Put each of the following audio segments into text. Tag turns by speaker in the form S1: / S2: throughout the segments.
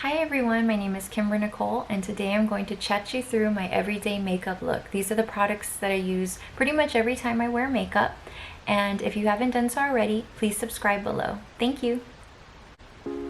S1: Hi everyone, my name is Kimber Nicole and today I'm going to chat you through my everyday makeup look. These are the products that I use pretty much every time I wear makeup, and if you haven't done so already, please subscribe below. Thank you!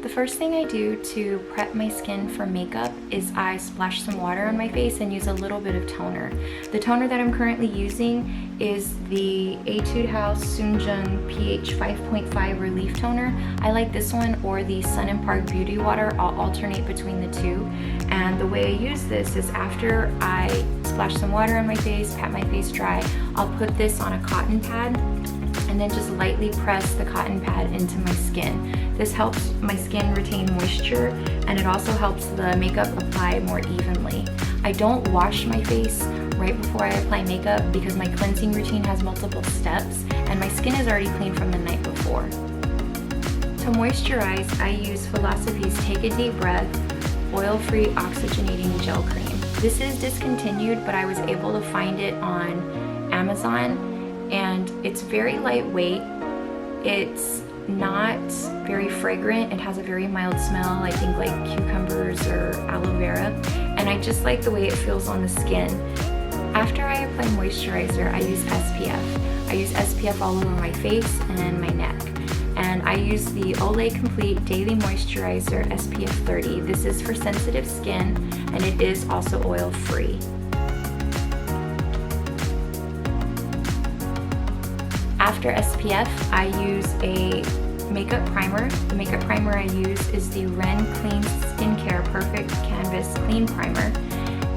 S1: The first thing I do to prep my skin for makeup is I splash some water on my face and use a little bit of toner. The toner that I'm currently using is the Etude House SoonJung pH 5.5 Relief Toner. I like this one or the Sun and Park Beauty Water. I'll alternate between the two. And the way I use this is after I splash some water on my face, pat my face dry, I'll put this on a cotton pad and then just lightly press the cotton pad into my skin. This helps my skin retain moisture and it also helps the makeup apply more evenly. I don't wash my face right before I apply makeup because my cleansing routine has multiple steps and my skin is already clean from the night before. To moisturize, I use Philosophy's Take a Deep Breath Oil-Free Oxygenating Gel Cream. This is discontinued, but I was able to find it on Amazon. And it's very lightweight, it's not very fragrant, it has a very mild smell, I think like cucumbers or aloe vera, and I just like the way it feels on the skin. After I apply moisturizer, I use SPF. I use SPF all over my face and my neck. And I use the Olay Complete Daily Moisturizer SPF 30. This is for sensitive skin and it is also oil-free. After SPF, I use a makeup primer. The makeup primer I use is the Ren Clean Skincare Perfect Canvas Clean Primer.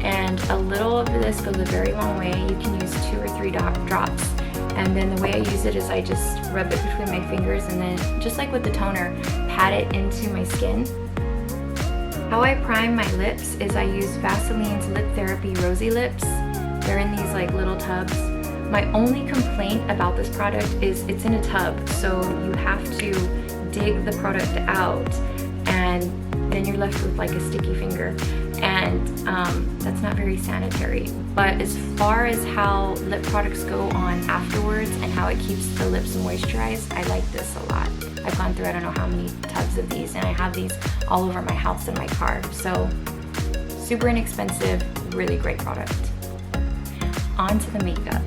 S1: And a little of this goes a very long way. You can use 2 or 3 drops. And then the way I use it is I just rub it between my fingers and then, just like with the toner, pat it into my skin. How I prime my lips is I use Vaseline's Lip Therapy Rosy Lips. They're in these like little tubs. My only complaint about this product is it's in a tub, so you have to dig the product out and then you're left with like a sticky finger, and that's not very sanitary. But as far as how lip products go on afterwards and how it keeps the lips moisturized, I like this a lot. I've gone through I don't know how many tubs of these and I have these all over my house and my car, so super inexpensive, really great product. On to the makeup.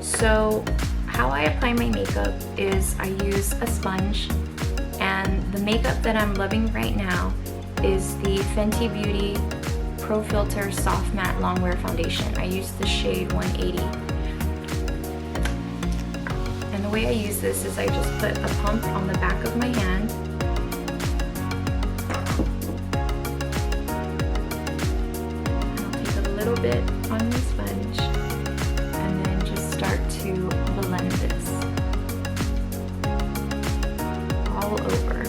S1: So how I apply my makeup is I use a sponge, and the makeup that I'm loving right now is the Fenty Beauty Pro Filt'r Soft Matte Longwear Foundation. I use the shade 180. And the way I use this is I just put a pump on the back of my hand. And I'll take a little bit on the sponge and then just start to blend this all over.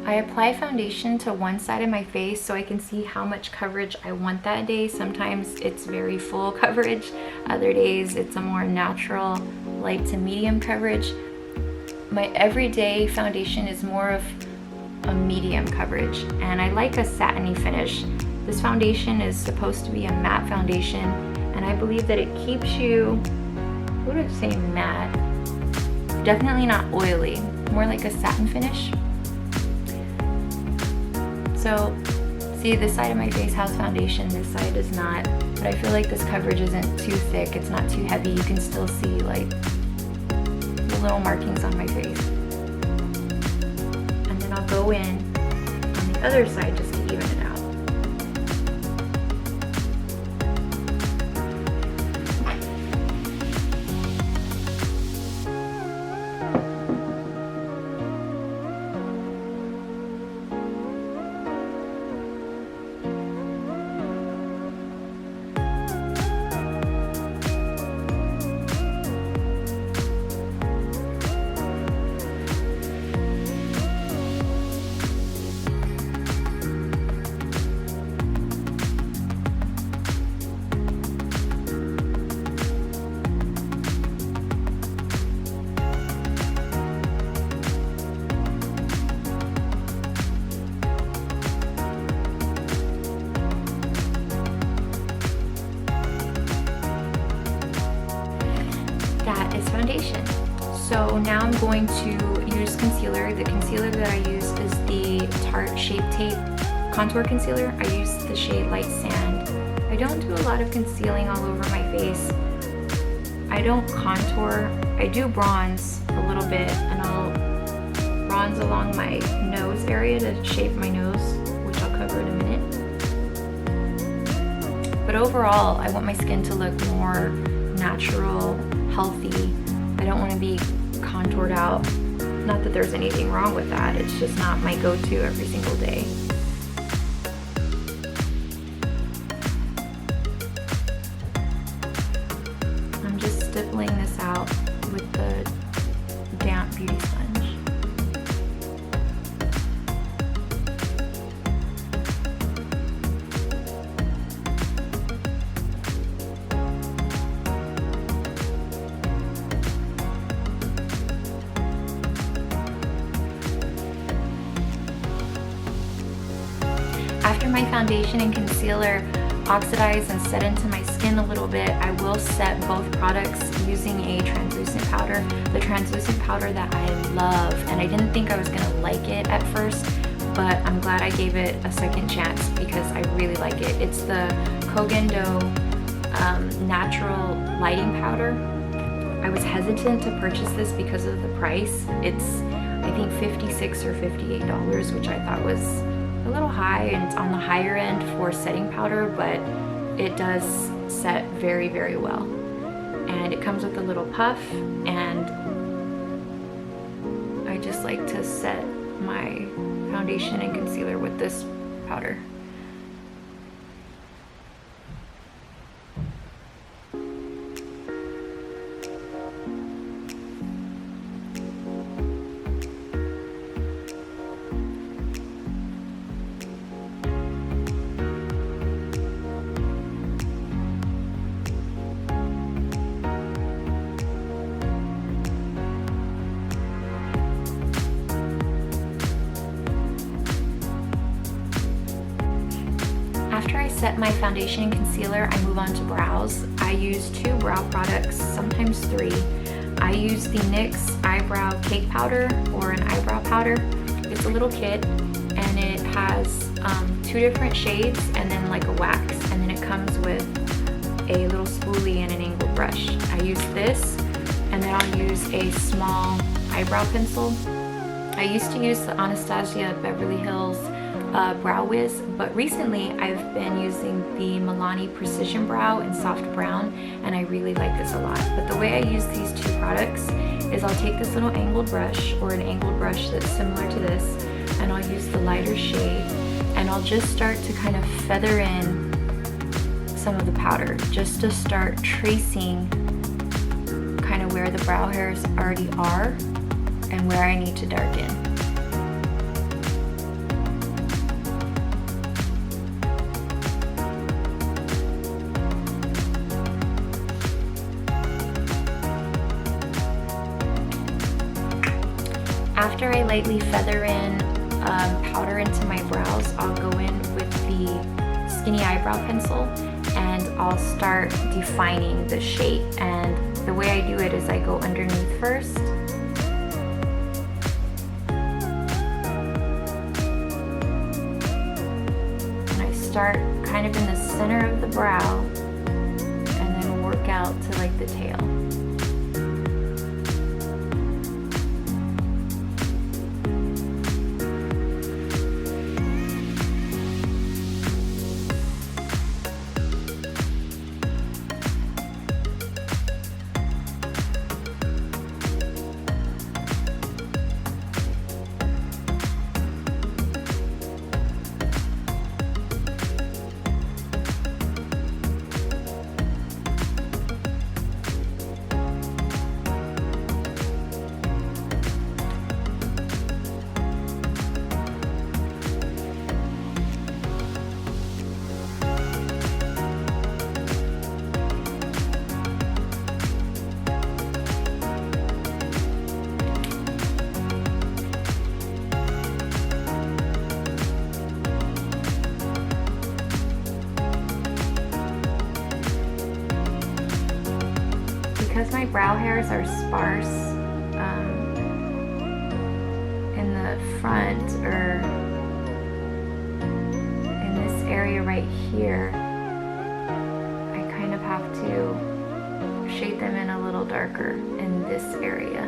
S1: I apply foundation to one side of my face so I can see how much coverage I want that day. Sometimes it's very full coverage, other days it's a more natural light to medium coverage. My everyday foundation is more of a medium coverage and I like a satiny finish. This foundation is supposed to be a matte foundation and I believe that it keeps you, what would I say, matte? Definitely not oily, more like a satin finish. So, see, this side of my face has foundation, this side does not, but I feel like this coverage isn't too thick, it's not too heavy, you can still see like the little markings on my face. And then I'll go in on the other side just to even it out. So now I'm going to use concealer. The concealer that I use is the Tarte Shape Tape Contour Concealer. I use the shade Light Sand. I don't do a lot of concealing all over my face. I don't contour. I do bronze a little bit, and I'll bronze along my nose area to shape my nose, which I'll cover in a minute. But overall, I want my skin to look more natural, healthy. I don't want to be contoured out. Not that there's anything wrong with that, it's just not my go-to every single day. I'm just stippling this out with the damp beauty sponge. After my foundation and concealer oxidize and set into my skin a little bit, I will set both products using a translucent powder. The translucent powder that I love, and I didn't think I was gonna like it at first, but I'm glad I gave it a second chance because I really like it. It's the Kogan Do Natural Lighting Powder. I was hesitant to purchase this because of the price. It's, I think, $56 or $58, which I thought was a little high, and it's on the higher end for setting powder, but it does set very, very well. And it comes with a little puff, and I just like to set my foundation and concealer with this powder. After I set my foundation and concealer, I move on to brows. I use 2 brow products, sometimes 3. I use the NYX Eyebrow Cake Powder, or an eyebrow powder. It's a little kit, and it has 2 different shades, and then like a wax, and then it comes with a little spoolie and an angled brush. I use this, and then I'll use a small eyebrow pencil. I used to use the Anastasia Beverly Hills Brow Wiz, but recently I've been using the Milani Precision Brow in Soft Brown, and I really like this a lot. But the way I use these 2 products is I'll take this little angled brush, or an angled brush that's similar to this, and I'll use the lighter shade, and I'll just start to kind of feather in some of the powder, just to start tracing kind of where the brow hairs already are and where I need to darken. After I lightly feather in powder into my brows, I'll go in with the skinny eyebrow pencil, and I'll start defining the shape. And the way I do it is I go underneath first, and I start kind of in the center of the brow, and then work out to like the tail. Because my brow hairs are sparse, front, or in this area right here, I kind of have to shade them in a little darker in this area.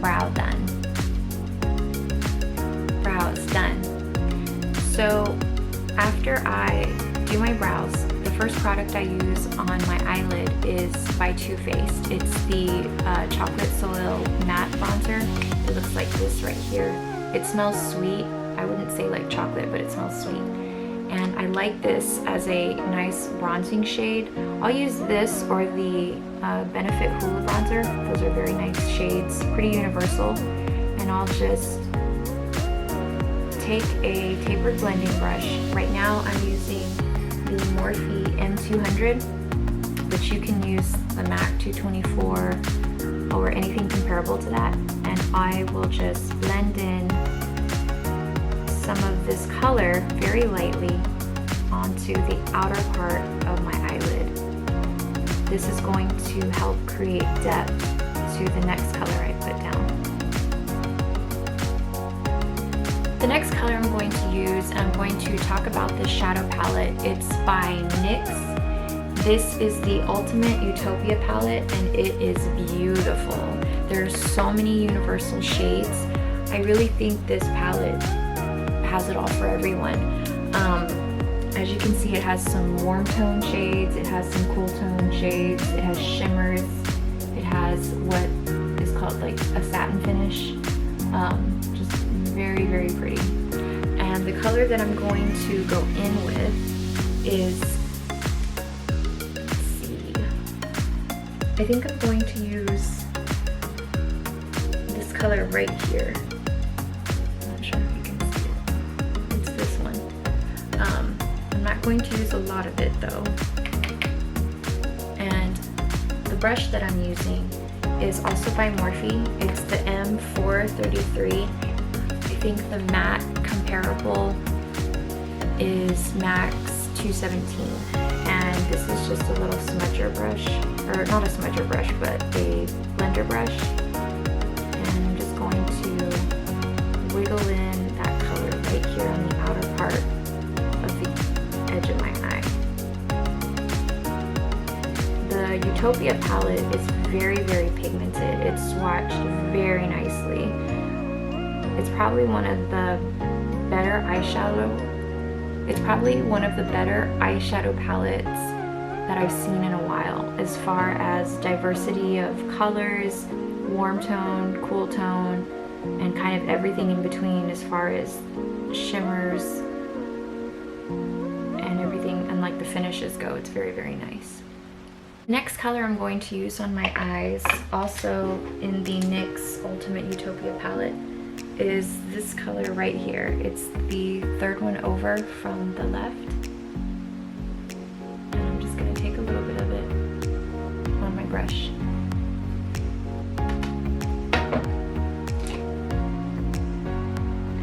S1: Brow done. Brow is done. So after I do my brows, the first product I use on my eyelid is by Too Faced. It's the Chocolate Soleil Matte Bronzer. It looks like this right here. It smells sweet. I wouldn't say like chocolate, but it smells sweet. And I like this as a nice bronzing shade. I'll use this or the Benefit Hoola bronzer. Those are very nice shades, pretty universal. And I'll just take a tapered blending brush. Right now I'm using the Morphe M200, but you can use the MAC 224 or anything comparable to that. And I will just blend in some of this color very lightly onto the outer part of my eyelid. This is going to help create depth to the next color I put down. The next color I'm going to use, I'm going to talk about this shadow palette. It's by NYX. This is the Ultimate Utopia palette, and it is beautiful. There's so many universal shades. I really think this palette has it all for everyone. As you can see, it has some warm tone shades, it has some cool tone shades, it has shimmers, it has what is called like a satin finish. Just very, very pretty. And the color that I'm going to go in with is, let's see, I think I'm going to use this color right here. I'm not going to use a lot of it though. And the brush that I'm using is also by Morphe. It's the M433. I think the matte comparable is Max 217. And this is just a little smudger brush, or not a smudger brush, but a blender brush. And I'm just going to wiggle in that color right here on the outer part of the edge of my eye. The Utopia palette is very, very pigmented. It's swatched very nicely. It's probably one of the better eyeshadow. It's probably one of the better eyeshadow palettes that I've seen in a while, as far as diversity of colors, warm tone, cool tone, and kind of everything in between as far as shimmers and everything, and like the finishes go. It's very, very nice. Next color I'm going to use on my eyes, also in the NYX Ultimate Utopia palette, is this color right here. It's the third one over from the left. And I'm just going to take a little bit of it on my brush.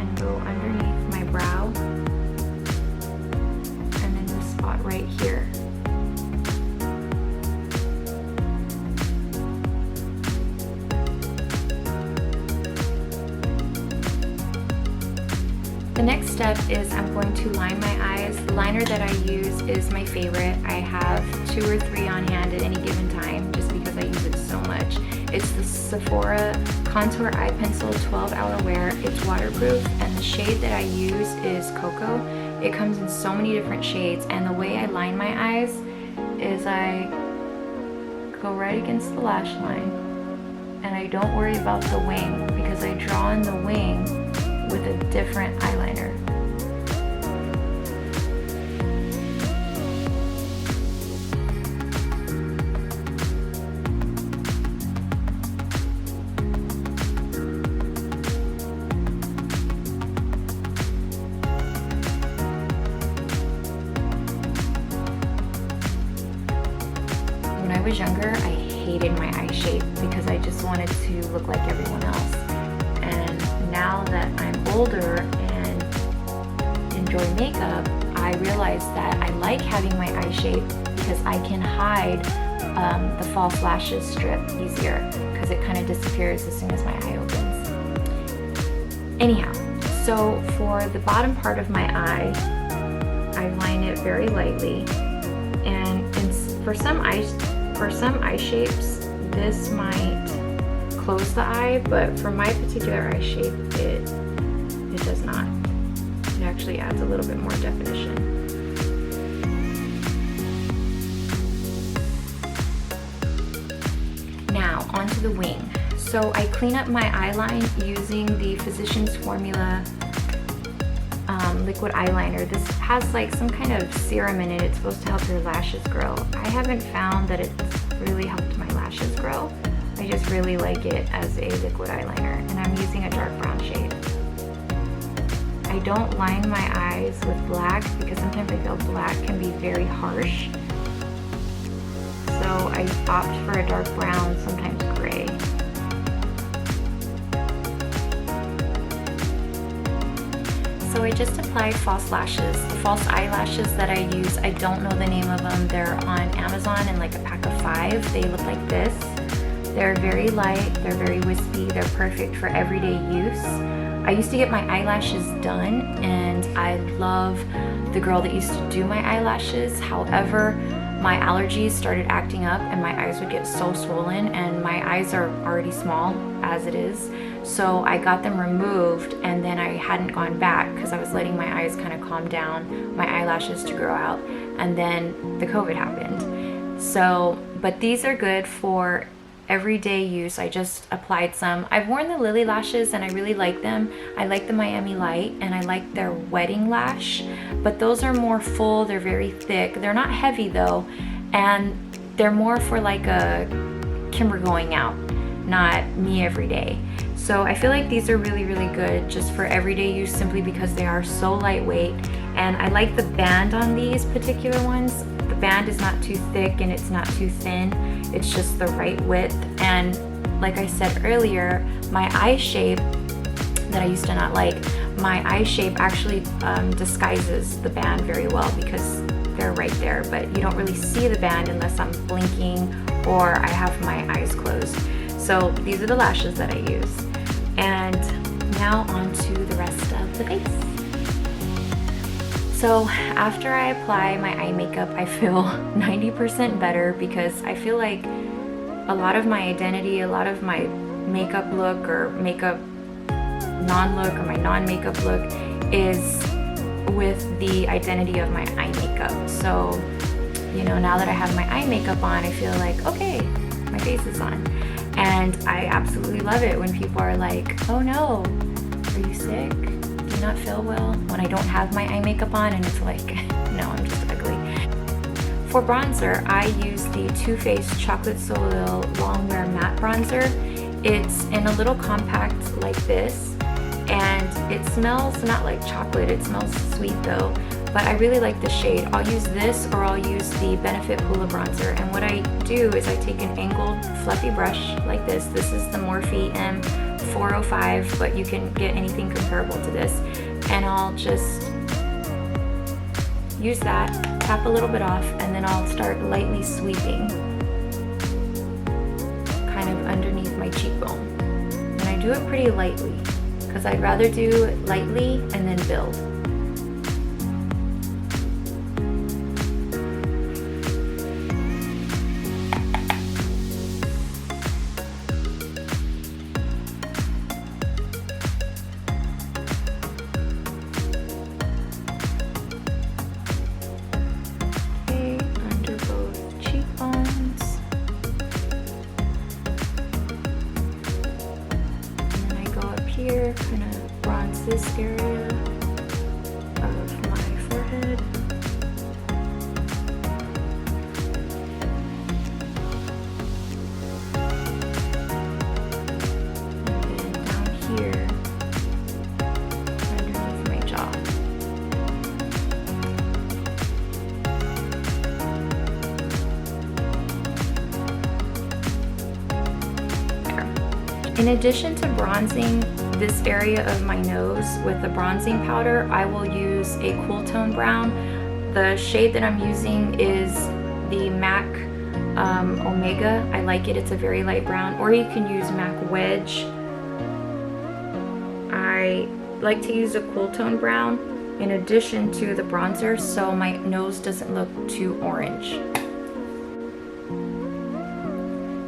S1: And go underneath my brow. And in this spot right here. The next step is I'm going to line my eyes. The liner that I use is my favorite. I have 2 or 3 on hand at any given time just because I use it so much. It's the Sephora Contour Eye Pencil 12-Hour Wear. It's waterproof, and the shade that I use is Cocoa. It comes in so many different shades, and the way I line my eyes is I go right against the lash line, and I don't worry about the wing because is I draw in the wing with a different eyeliner. When I was younger, I hated my eye shape because I just wanted to look like everyone else. And now that I'm older and enjoy makeup, I realize that I like having my eye shape because I can hide the false lashes strip easier because it kind of disappears as soon as my eye opens. Anyhow, so for the bottom part of my eye, I line it very lightly, and for some eye shapes, this might close the eye, but for my particular eye shape, it does not. It actually adds a little bit more definition. Now, onto the wing. So I clean up my eyeline using the Physicians Formula liquid eyeliner. This has like some kind of serum in it. It's supposed to help your lashes grow. I haven't found that it's really helped my lashes grow. I just really like it as a liquid eyeliner, and I'm using a dark brown shade. I don't line my eyes with black because sometimes I feel black can be very harsh. So I opt for a dark brown, sometimes gray. So I just apply false lashes. The false eyelashes that I use, I don't know the name of them. They're on Amazon in like a pack of 5. They look like this. They're very light, they're very wispy, they're perfect for everyday use. I used to get my eyelashes done, and I love the girl that used to do my eyelashes. However, my allergies started acting up and my eyes would get so swollen, and my eyes are already small as it is. So I got them removed, and then I hadn't gone back because I was letting my eyes kind of calm down, my eyelashes to grow out, and then the COVID happened. So, but these are good for everyday use. I just applied some. I've worn the Lily lashes and I really like them. I like the Miami Light and I like their wedding lash, but those are more full, they're very thick. They're not heavy though, and they're more for like a Kimber going out, not me every day. So I feel like these are really, really good just for everyday use simply because they are so lightweight, and I like the band on these particular ones. The band is not too thick and it's not too thin. It's just the right width. And like I said earlier, my eye shape that I used to not like, my eye shape actually disguises the band very well because they're right there, but you don't really see the band unless I'm blinking or I have my eyes closed. So these are the lashes that I use. And now on to the rest of the face. So after I apply my eye makeup, I feel 90% better because I feel like a lot of my identity, a lot of my makeup look or makeup non-look or my non-makeup look is with the identity of my eye makeup. So, you know, now that I have my eye makeup on, I feel like, okay, my face is on. And I absolutely love it when people are like, oh no, are you sick? Do you not feel well? When I don't have my eye makeup on and it's like, no, I'm just ugly. For bronzer, I use the Too Faced Chocolate Soleil Longwear Matte Bronzer. It's in a little compact like this, and it smells not like chocolate, it smells sweet though. But I really like the shade. I'll use this or I'll use the Benefit Hoola bronzer. And what I do is I take an angled fluffy brush like this. This is the Morphe M405, but you can get anything comparable to this. And I'll just use that, tap a little bit off, and then I'll start lightly sweeping kind of underneath my cheekbone. And I do it pretty lightly because I'd rather do it lightly and then build. In addition to bronzing this area of my nose with the bronzing powder, I will use a cool tone brown. The shade that I'm using is the MAC Omega. I like it, it's a very light brown, or you can use MAC Wedge. I like to use a cool tone brown in addition to the bronzer so my nose doesn't look too orange.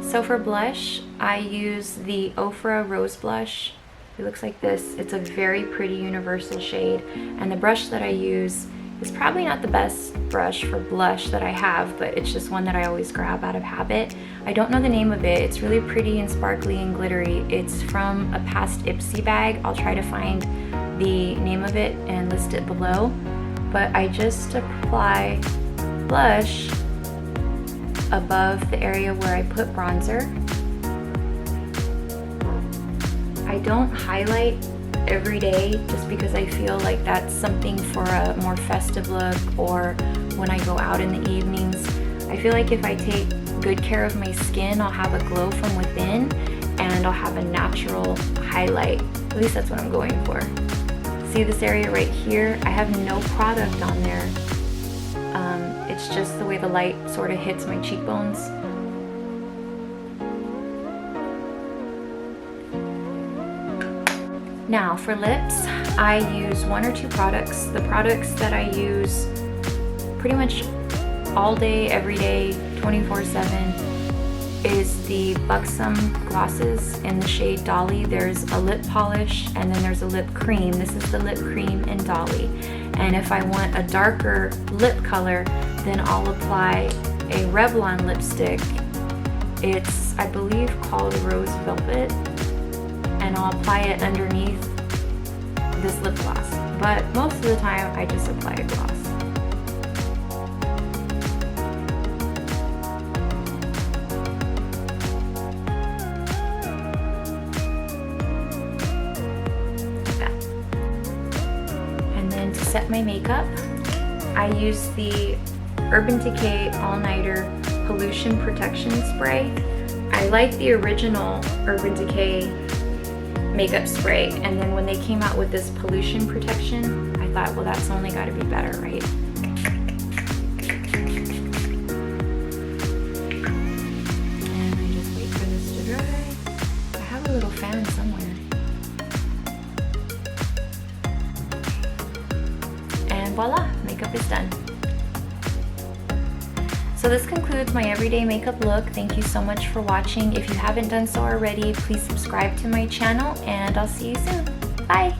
S1: So for blush, I use the Ofra Rose Blush. It looks like this. It's a very pretty universal shade, and the brush that I use is probably not the best brush for blush that I have, but it's just one that I always grab out of habit. I don't know the name of it. It's really pretty and sparkly and glittery. It's from a past Ipsy bag. I'll try to find the name of it and list it below. But I just apply blush above the area where I put bronzer. I don't highlight every day just because I feel like that's something for a more festive look or when I go out in the evenings. I feel like if I take good care of my skin, I'll have a glow from within and I'll have a natural highlight. At least that's what I'm going for. See this area right here? I have no product on there. It's just the way the light sort of hits my cheekbones. Now for lips, I use one or two products. The products that I use pretty much all day, every day, 24/7 is the Buxom glosses in the shade Dolly. There's a lip polish and then there's a lip cream. This is the lip cream in Dolly. And if I want a darker lip color, then I'll apply a Revlon lipstick. It's, I believe, called Rose Velvet. And I'll apply it underneath this lip gloss. But most of the time, I just apply a gloss. Like that. And then to set my makeup, I use the Urban Decay All Nighter Pollution Protection Spray. I like the original Urban Decay makeup spray, and then when they came out with this pollution protection, I thought, well, that's only got to be better, right? And I just wait for this to dry. I have a little fan somewhere. And voila, makeup is done. So this concludes my everyday makeup look. Thank you so much for watching. If you haven't done so already, please subscribe to my channel and I'll see you soon. Bye!